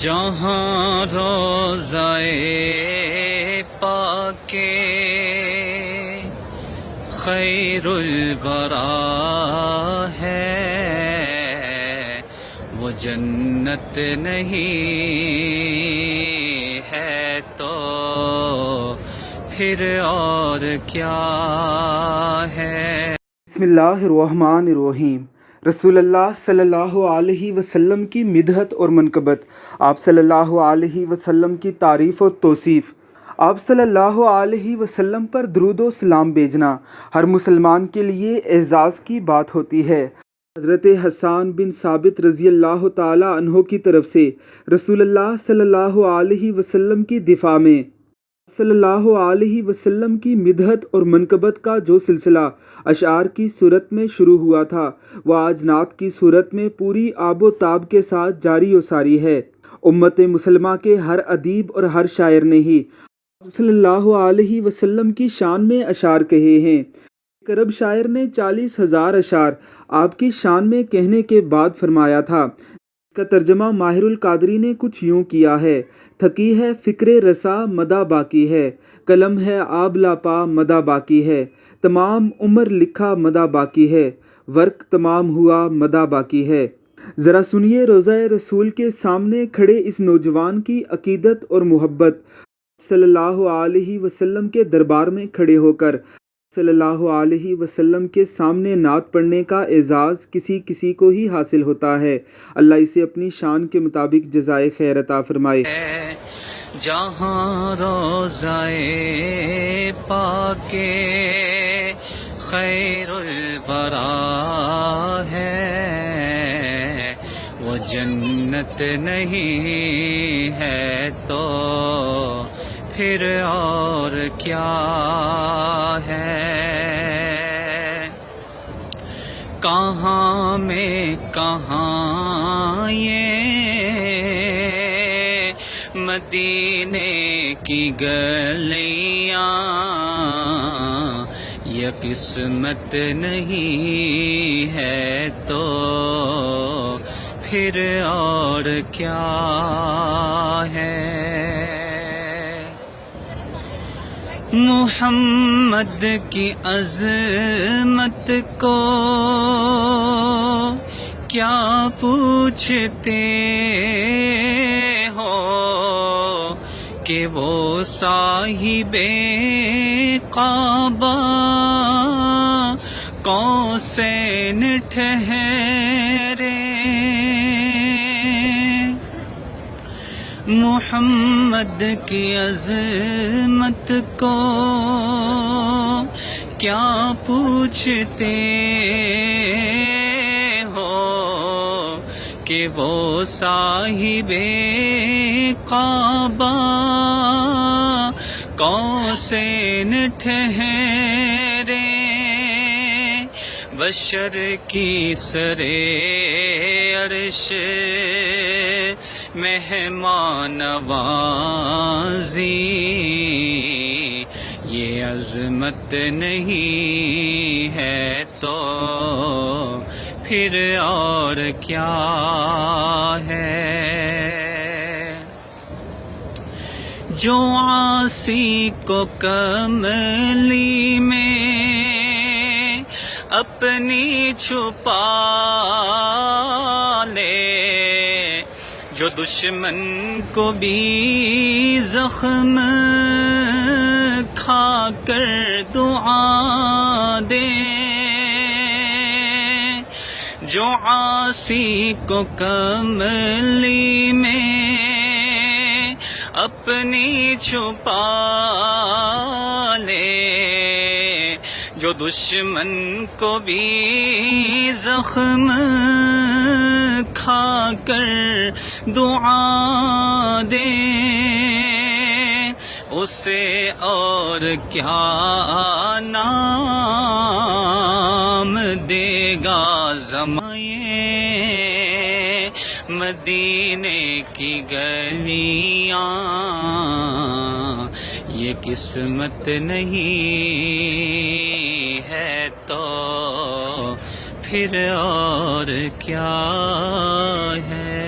جہاں روضۂ پاک خیر الورا ہے، وہ جنت نہیں ہے تو پھر اور کیا ہے۔ بسم اللہ الرحمن الرحیم۔ رسول اللہ صلی اللہ علیہ وسلم کی مدحت اور منقبت، آپ صلی اللہ علیہ وسلم کی تعریف و توصیف، آپ صلی اللہ علیہ وسلم پر درود و سلام بھیجنا ہر مسلمان کے لیے اعزاز کی بات ہوتی ہے۔ حضرت حسان بن ثابت رضی اللہ تعالی عنہ کی طرف سے رسول اللہ صلی اللہ علیہ وسلم کی دفاع میں صلی اللہ علیہ وسلم کی مدحت اور منقبت کا جو سلسلہ اشعار کی صورت میں شروع ہوا تھا، وہ آج نعت کی صورت میں پوری آب و تاب کے ساتھ جاری و ساری ہے۔ امت مسلمہ کے ہر ادیب اور ہر شاعر نے ہی صلی اللہ علیہ وسلم کی شان میں اشعار کہے ہیں۔ ایک عرب شاعر نے 40,000 اشعار آپ کی شان میں کہنے کے بعد فرمایا تھا۔ اس کا ترجمہ ماہر القادری نے کچھ یوں کیا ہے: تھکی ہے فکر رسا مدہ باقی ہے، قلم ہے آب لاپا مدہ باقی ہے، تمام عمر لکھا مدہ باقی ہے، ورق تمام ہوا مدہ باقی ہے۔ ذرا سنیے روضہ رسول کے سامنے کھڑے اس نوجوان کی عقیدت اور محبت۔ صلی اللہ علیہ وسلم کے دربار میں کھڑے ہو کر صلی اللہ علیہ وسلم کے سامنے نعت پڑھنے کا اعزاز کسی کو ہی حاصل ہوتا ہے۔ اللہ اسے اپنی شان کے مطابق جزائے خیر عطا فرمائے۔ جہاں روضۂ پاک خیر الورا ہے، وہ جنت نہیں ہے تو پھر اور کیا ہے۔ کہاں میں کہاں یہ مدینے کی گلیاں، یہ قسمت نہیں ہے تو پھر اور کیا ہے۔ محمد کی عظمت کو کیا پوچھتے ہو کہ وہ صاحب کعبہ قوسین ٹھہرے۔ محمد کی عظمت کو کیا پوچھتے ہو کہ وہ صاحب کعبہ قوسین ٹھہرے۔ بشر کی سرے عرش مہمان نوازی، یہ عظمت نہیں ہے تو پھر اور کیا ہے۔ جو عاصی کو کملی میں اپنی چھپا لے، جو دشمن کو بھی زخم کھا کر دعا دے، جو عاصی کو کملی میں اپنی چھپا لے، جو دشمن کو بھی زخم کھا کر دعا دے، اسے اور کیا نام دے گا زمانے مدینے کی گلیاں، یہ قسمت نہیں ہے تو پھر اور کیا ہے۔